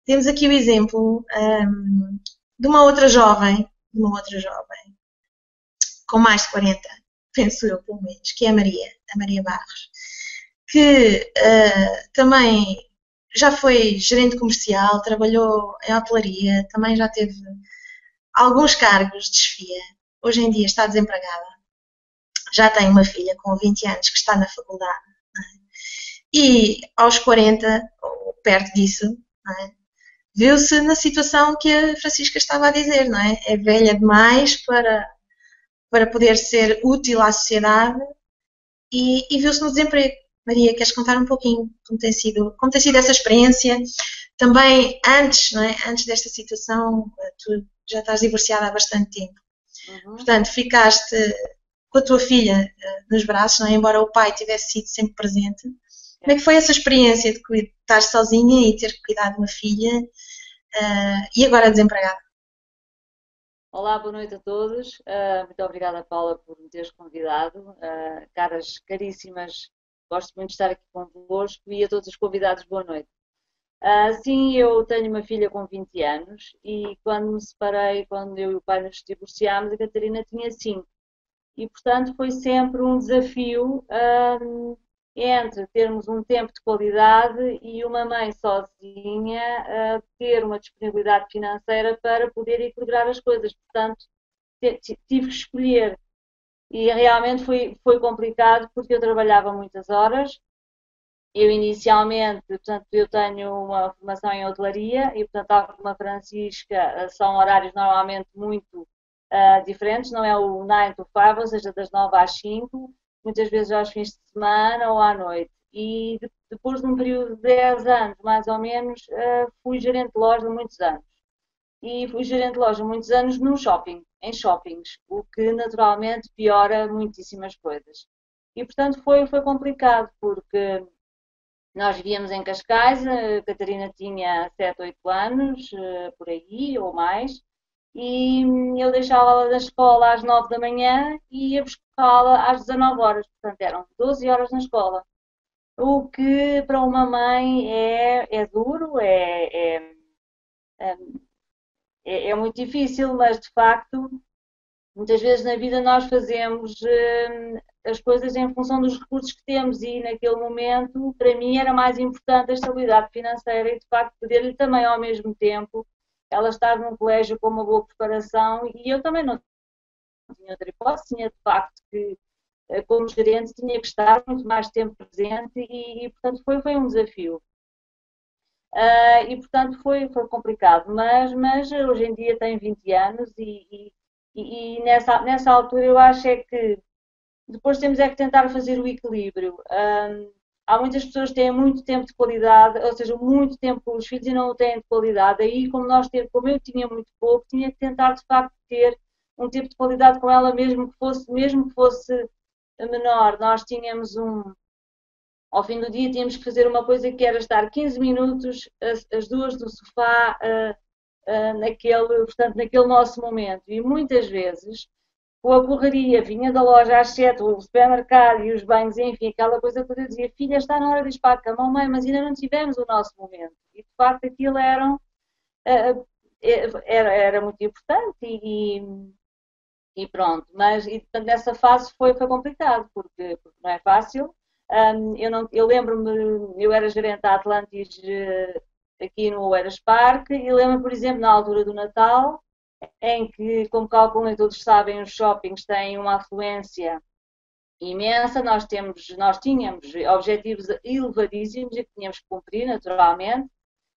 temos aqui o exemplo de uma outra jovem, com mais de 40, penso eu, pelo menos, que é a Maria Barros, que também já foi gerente comercial, trabalhou em hotelaria, também já teve alguns cargos de chefia. Hoje em dia está desempregada. Já tem uma filha com 20 anos que está na faculdade. E aos 40, ou perto disso, viu-se na situação que a Francisca estava a dizer, não é? É velha demais para poder ser útil à sociedade e viu-se no desemprego. Maria, queres contar um pouquinho como tem sido essa experiência? Também antes, não é? Antes desta situação, tu já estás divorciada há bastante tempo. Portanto, ficaste com a tua filha nos braços, não é? Embora o pai tivesse sido sempre presente. Como é que foi essa experiência de estar sozinha e ter que cuidar de uma filha e agora desempregada? Olá, boa noite a todos. Muito obrigada, Paula, por me teres convidado. Caras caríssimas, gosto muito de estar aqui convosco e a todos os convidados, boa noite. Sim, eu tenho uma filha com 20 anos e quando me separei, quando eu e o pai nos divorciámos, a Catarina tinha 5. E, portanto, foi sempre um desafio entre termos um tempo de qualidade e uma mãe sozinha ter uma disponibilidade financeira para poder equilibrar as coisas. Portanto, tive que escolher e realmente foi complicado porque eu trabalhava muitas horas. Eu inicialmente, portanto, eu tenho uma formação em hotelaria e, portanto, tal como a Francisca, são horários normalmente muito diferentes, não é o 9 to 5, ou seja, das 9 às 5, muitas vezes aos fins de semana ou à noite. E depois de um período de 10 anos, mais ou menos, fui gerente de loja muitos anos. E fui gerente de loja muitos anos num shopping, em shoppings, o que naturalmente piora muitíssimas coisas. E portanto foi complicado, porque nós vivíamos em Cascais, a Catarina tinha 7, 8 anos, por aí, ou mais, e eu deixava-la da escola às 9 da manhã e ia buscá-la às 19 horas, portanto eram 12 horas na escola. O que para uma mãe é duro, é muito difícil, mas de facto muitas vezes na vida nós fazemos as coisas em função dos recursos que temos e naquele momento, para mim, era mais importante a estabilidade financeira e, de facto, poder-lhe também ao mesmo tempo ela estar num colégio com uma boa preparação e eu também não tinha outra hipótese, tinha de facto que, como gerente, tinha que estar muito mais tempo presente e portanto, foi um desafio. E portanto foi complicado, mas hoje em dia tem 20 anos e nessa altura eu acho é que depois temos é que tentar fazer o equilíbrio. Há muitas pessoas que têm muito tempo de qualidade, ou seja, muito tempo com os filhos e não o têm de qualidade. Aí, como eu tinha muito pouco, tinha que tentar de facto ter um tempo de qualidade com ela, mesmo que fosse menor. Nós tínhamos ao fim do dia tínhamos que fazer uma coisa que era estar 15 minutos as duas do sofá naquele nosso momento. E muitas vezes, com a correria, vinha da loja às 7, o supermercado e os banhos, enfim, aquela coisa toda, eu dizia, filha, está na hora de ir para a cama, mãe, mas ainda não tivemos o nosso momento. E de facto aquilo era muito importante e pronto, mas portanto, nessa fase foi complicado, porque não é fácil. Eu lembro-me, eu era gerente da Atlantis aqui no Oeiras Parque e lembro-me, por exemplo, na altura do Natal, em que, como calculam e todos sabem, os shoppings têm uma afluência imensa, nós tínhamos objetivos elevadíssimos e que tínhamos que cumprir, naturalmente,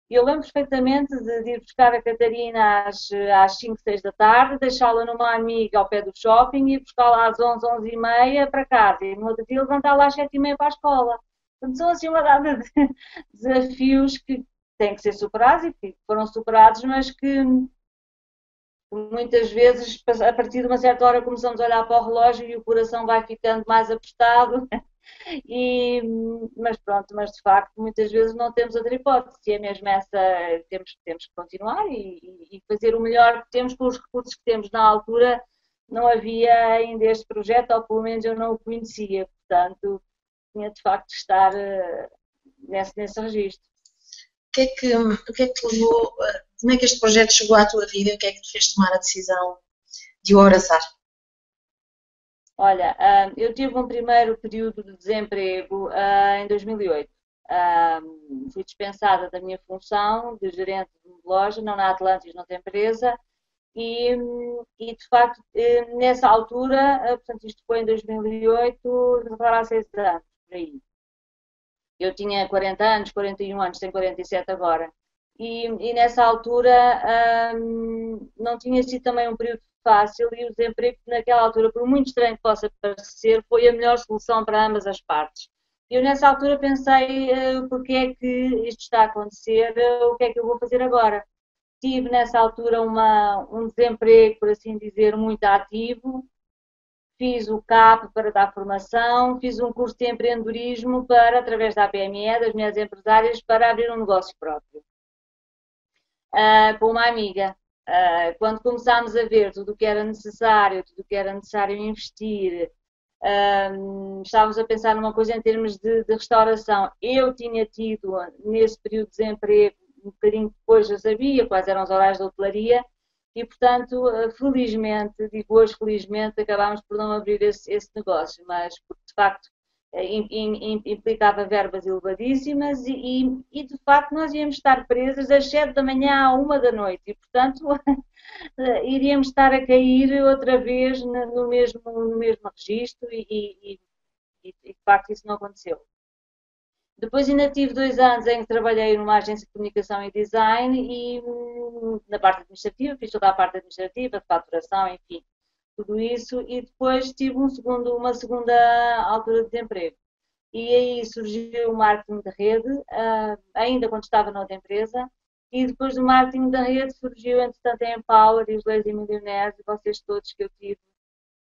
e eu lembro perfeitamente de ir buscar a Catarina às 5, 6 da tarde, deixá-la numa amiga ao pé do shopping e buscá-la às 11, 11 e meia para casa. E no outro dia levantá-la às 7 e meia para a escola. Portanto, são assim uma data de desafios que têm que ser superados e que foram superados, mas que muitas vezes, a partir de uma certa hora, começamos a olhar para o relógio e o coração vai ficando mais apertado. E, mas de facto, muitas vezes não temos outra hipótese. E é mesmo essa, temos que continuar e fazer o melhor que temos com os recursos que temos. Na altura, não havia ainda este projeto, ou pelo menos eu não o conhecia. Portanto, tinha de facto de estar nesse registro. o que é que te levou, como é que este projeto chegou à tua vida e o que é que te fez tomar a decisão de o abraçar? Olha, eu tive um primeiro período de desemprego em 2008. Fui dispensada da minha função de gerente de loja, não na Atlantis, noutra empresa, e de facto, nessa altura, portanto, isto foi em 2008, agora há 6 anos, por aí. Eu tinha 40 anos, 41 anos, tenho 47 agora. E nessa altura não tinha sido também um período fácil e o desemprego naquela altura, por muito estranho que possa parecer, foi a melhor solução para ambas as partes. Eu nessa altura pensei, porque é que isto está a acontecer, o que é que eu vou fazer agora? Tive nessa altura um desemprego, por assim dizer, muito ativo, fiz o CAP para dar formação, fiz um curso de empreendedorismo para, através da APME, das Mulheres Empresárias, para abrir um negócio próprio. Com uma amiga. Quando começámos a ver tudo o que era necessário, tudo o que era necessário investir, estávamos a pensar numa coisa em termos de restauração. Eu tinha tido, nesse período de desemprego, um bocadinho depois já sabia quais eram os horários da hotelaria e, portanto, felizmente, digo hoje felizmente, acabámos por não abrir esse negócio, mas porque de facto implicava verbas elevadíssimas e de facto nós íamos estar presas das 7 da manhã à 1 da noite e, portanto, iríamos estar a cair outra vez no mesmo registro e de facto isso não aconteceu. Depois ainda tive 2 anos em que trabalhei numa agência de comunicação e design e na parte administrativa, fiz toda a parte administrativa, de faturação, enfim, tudo isso, e depois tive uma segunda altura de desemprego. E aí surgiu o marketing da rede, ainda quando estava noutra empresa, e depois do marketing da rede surgiu, entretanto, a Empower e os Lazy Millionaires, e vocês todos que eu tive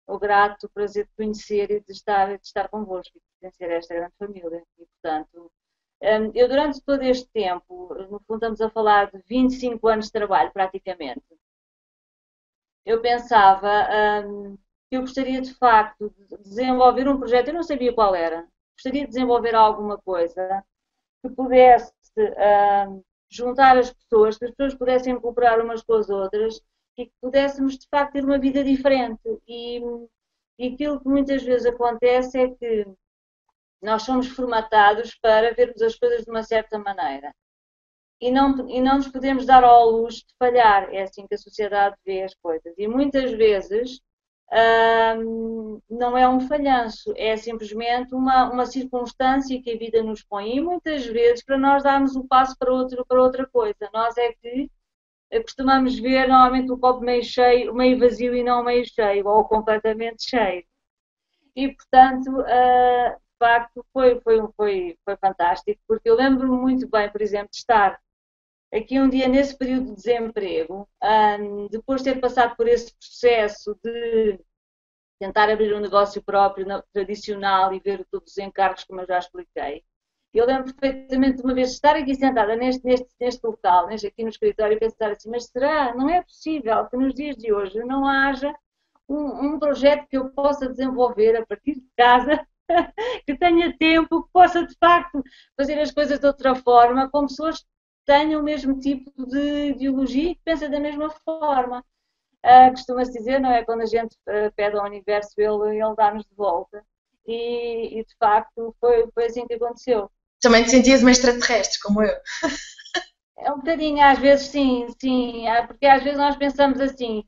o grato prazer de conhecer e de estar convosco e de pertencer a esta grande família. E, portanto, eu durante todo este tempo, no fundo estamos a falar de 25 anos de trabalho, praticamente, eu pensava que eu gostaria de facto de desenvolver um projeto, eu não sabia qual era, gostaria de desenvolver alguma coisa que pudesse juntar as pessoas, que as pessoas pudessem cooperar umas com as outras e que pudéssemos de facto ter uma vida diferente. E aquilo que muitas vezes acontece é que nós somos formatados para vermos as coisas de uma certa maneira. E não nos podemos dar ao luxo de falhar. É assim que a sociedade vê as coisas. E muitas vezes não é um falhanço, é simplesmente uma circunstância que a vida nos põe. E muitas vezes para nós darmos um passo para outra coisa. Nós é que costumamos ver normalmente o copo meio cheio, meio vazio e não meio cheio, ou completamente cheio. E portanto, de facto, foi fantástico, porque eu lembro-me muito bem, por exemplo, de estar aqui um dia nesse período de desemprego, depois de ter passado por esse processo de tentar abrir um negócio próprio, tradicional, e ver todos os encargos, como eu já expliquei. Eu lembro perfeitamente de uma vez estar aqui sentada neste local, aqui no escritório, e pensar assim, mas será? Não é possível que nos dias de hoje não haja um projeto que eu possa desenvolver a partir de casa, que tenha tempo, que possa de facto fazer as coisas de outra forma, com pessoas que tenham o mesmo tipo de ideologia e que pensem da mesma forma. Costuma-se dizer, não é? Quando a gente pede ao universo, ele dá-nos de volta. E de facto foi assim que aconteceu. Também te sentias uma extraterrestre, como eu. É um bocadinho, às vezes sim, porque às vezes nós pensamos assim,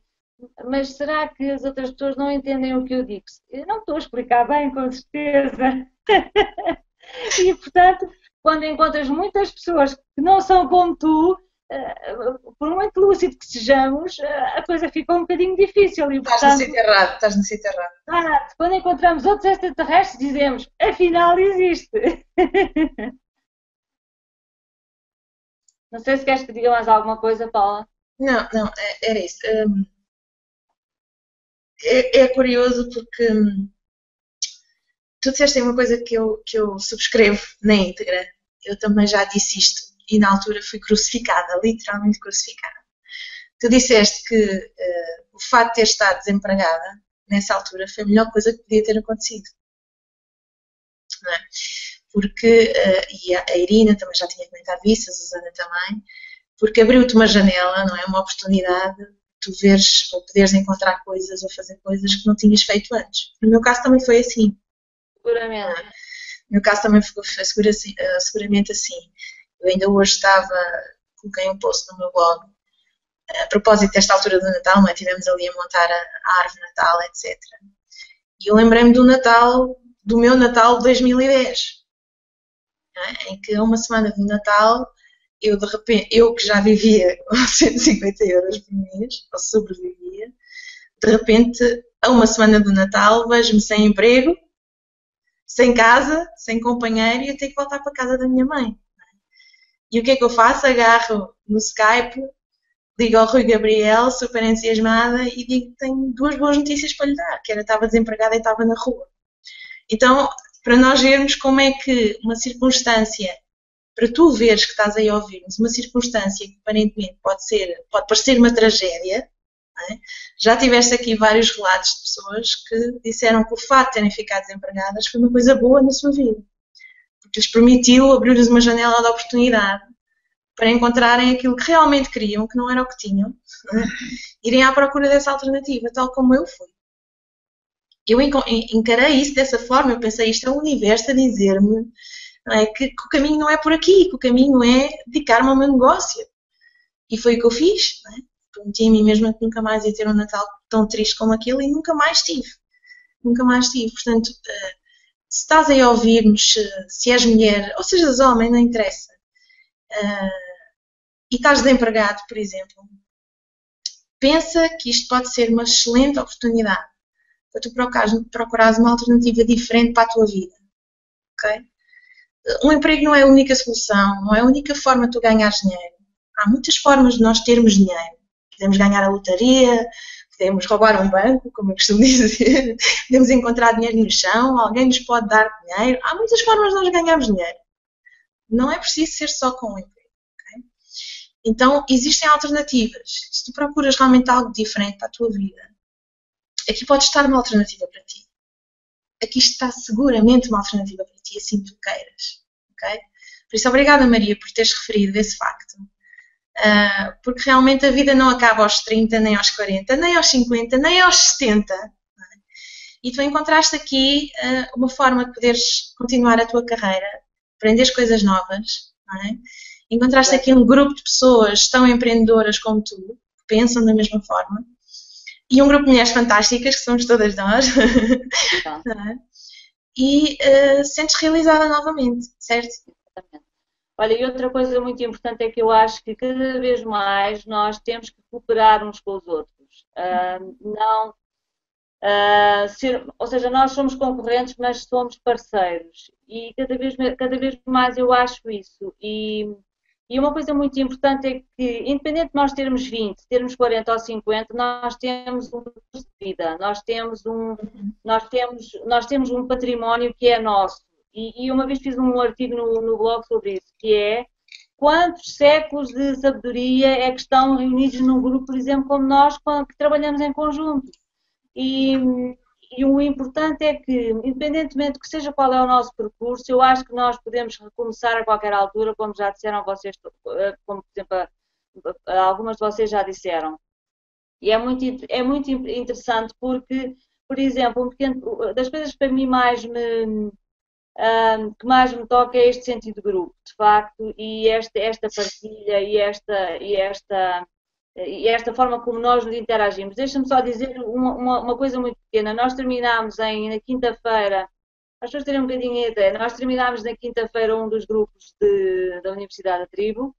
mas será que as outras pessoas não entendem o que eu digo? Eu não estou a explicar bem, com certeza. E portanto, quando encontras muitas pessoas que não são como tu, por muito lúcido que sejamos, a coisa fica um bocadinho difícil. E, portanto, estás no sítio errado. Quando encontramos outros extraterrestres, dizemos, afinal existe. Não sei se queres que diga mais alguma coisa, Paula. Não, era isso. É curioso porque tu disseste uma coisa que eu subscrevo na íntegra. Eu também já disse isto e na altura fui crucificada, literalmente crucificada. Tu disseste que o facto de ter estado desempregada nessa altura foi a melhor coisa que podia ter acontecido. Não é? porque, e a Irina também já tinha comentado isso, a Susana também, porque abriu-te uma janela, não é? Uma oportunidade de tu veres ou poderes encontrar coisas ou fazer coisas que não tinhas feito antes. No meu caso também foi assim. Seguramente. No meu caso também foi seguramente assim. Eu ainda hoje coloquei um post no meu blog, a propósito desta altura do Natal, não é? Estivemos ali a montar a árvore de Natal, etc. E eu lembrei-me do meu Natal de 2010, é? Em que a uma semana de Natal, eu de repente, eu que já vivia com 150 euros por mês, ou sobrevivia, de repente, a uma semana do Natal, vejo-me sem emprego, sem casa, sem companheiro e eu tenho que voltar para a casa da minha mãe. E o que é que eu faço? Agarro no Skype, ligo ao Rui Gabriel, super entusiasmada, e digo que tenho duas boas notícias para lhe dar, que era estava desempregada e estava na rua. Então, para nós vermos como é que uma circunstância, para tu veres que estás aí a ouvir-nos, uma circunstância que aparentemente pode parecer uma tragédia, é? Já tiveste aqui vários relatos de pessoas que disseram que o facto de terem ficado desempregadas foi uma coisa boa na sua vida, porque lhes permitiu abrir-lhes uma janela de oportunidade para encontrarem aquilo que realmente queriam, que não era o que tinham, é? Irem à procura dessa alternativa, tal como eu fui. Eu encarei isso dessa forma, eu pensei, isto é o universo a dizer-me, é, que o caminho não é por aqui, que o caminho é dedicar-me ao meu negócio. E foi o que eu fiz, não é? Prometi a mim mesma que nunca mais ia ter um Natal tão triste como aquele e nunca mais tive. Nunca mais tive. Portanto, se estás aí a ouvir-nos, se és mulher, ou sejas homem, não interessa, e estás desempregado, por exemplo, pensa que isto pode ser uma excelente oportunidade para tu procurares uma alternativa diferente para a tua vida. Ok? Um emprego não é a única solução, não é a única forma de tu ganhares dinheiro. Há muitas formas de nós termos dinheiro. Podemos ganhar a lotaria, podemos roubar um banco, como eu costumo dizer, podemos encontrar dinheiro no chão, alguém nos pode dar dinheiro. Há muitas formas de nós ganharmos dinheiro. Não é preciso ser só com um emprego. Okay? Então, existem alternativas. Se tu procuras realmente algo diferente para a tua vida, aqui pode estar uma alternativa para ti. Aqui está seguramente uma alternativa para ti, assim tu queiras. Okay? Por isso, obrigada, Maria, por teres referido esse facto. Porque realmente a vida não acaba aos 30, nem aos 40, nem aos 50, nem aos 70. E tu encontraste aqui uma forma de poderes continuar a tua carreira, aprenderes coisas novas. Não é? Encontraste aqui um grupo de pessoas tão empreendedoras como tu, que pensam da mesma forma. E um grupo de mulheres fantásticas, que somos todas nós. Não é? E sentes realizada novamente, certo? Exatamente. Olha, e outra coisa muito importante é que eu acho que cada vez mais nós temos que cooperar uns com os outros. Ou seja, nós somos concorrentes, mas somos parceiros. E cada vez mais eu acho isso. E uma coisa muito importante é que, independente de nós termos 20, termos 40 ou 50, nós temos um percurso de vida, nós temos um património que é nosso. E uma vez fiz um artigo no blog sobre isso, que é quantos séculos de sabedoria é que estão reunidos num grupo, por exemplo, como nós, que trabalhamos em conjunto. E o importante é que, independentemente de que seja qual é o nosso percurso, eu acho que nós podemos recomeçar a qualquer altura, como já disseram vocês, como por exemplo algumas de vocês já disseram. E é muito interessante porque, por exemplo, das coisas que para mim que mais me toca é este sentido de grupo, de facto, e esta partilha e esta forma como nós nos interagimos. Deixa-me só dizer uma coisa muito pequena. Nós terminámos na quinta-feira, as pessoas terem um bocadinho a ideia, nós terminámos na quinta-feira um dos grupos da Universidade da Tribo,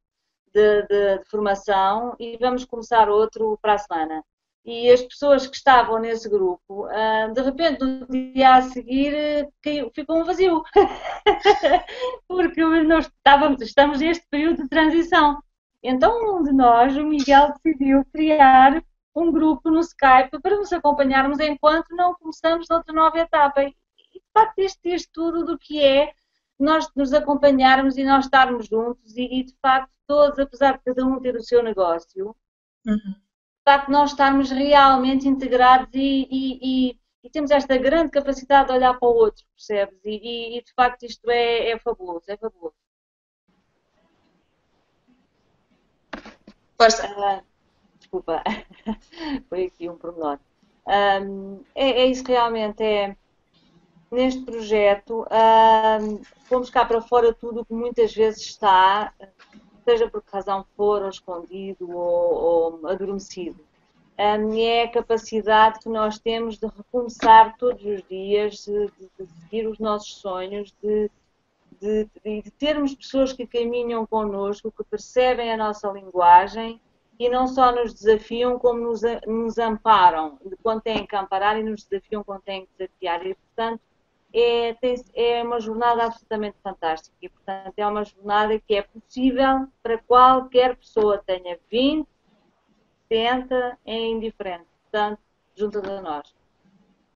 de formação, e vamos começar outro para a semana. E as pessoas que estavam nesse grupo, de repente, no dia a seguir, ficou um vazio. Porque nós estamos neste período de transição. Então, um de nós, o Miguel, decidiu criar um grupo no Skype para nos acompanharmos enquanto não começamos outra nova etapa. E, de facto, isto diz tudo do que é nós nos acompanharmos e nós estarmos juntos e de facto, todos, apesar de cada um ter o seu negócio, de facto, nós estarmos realmente integrados e e temos esta grande capacidade de olhar para o outro, percebes? E de facto isto é fabuloso, é fabuloso. Força. Desculpa, foi aqui um pormenor. É isso realmente, neste projeto, fomos cá para fora tudo o que muitas vezes está, seja por que razão for, ou escondido, ou adormecido. É a capacidade que nós temos de recomeçar todos os dias, de seguir os nossos sonhos, de termos pessoas que caminham connosco, que percebem a nossa linguagem e não só nos desafiam, como nos amparam quando têm que amparar e nos desafiam quando têm que desafiar. E, portanto, é uma jornada absolutamente fantástica. E, portanto, é uma jornada que é possível para qualquer pessoa, tenha 20, 70, é indiferente. Portanto, junta-te a nós.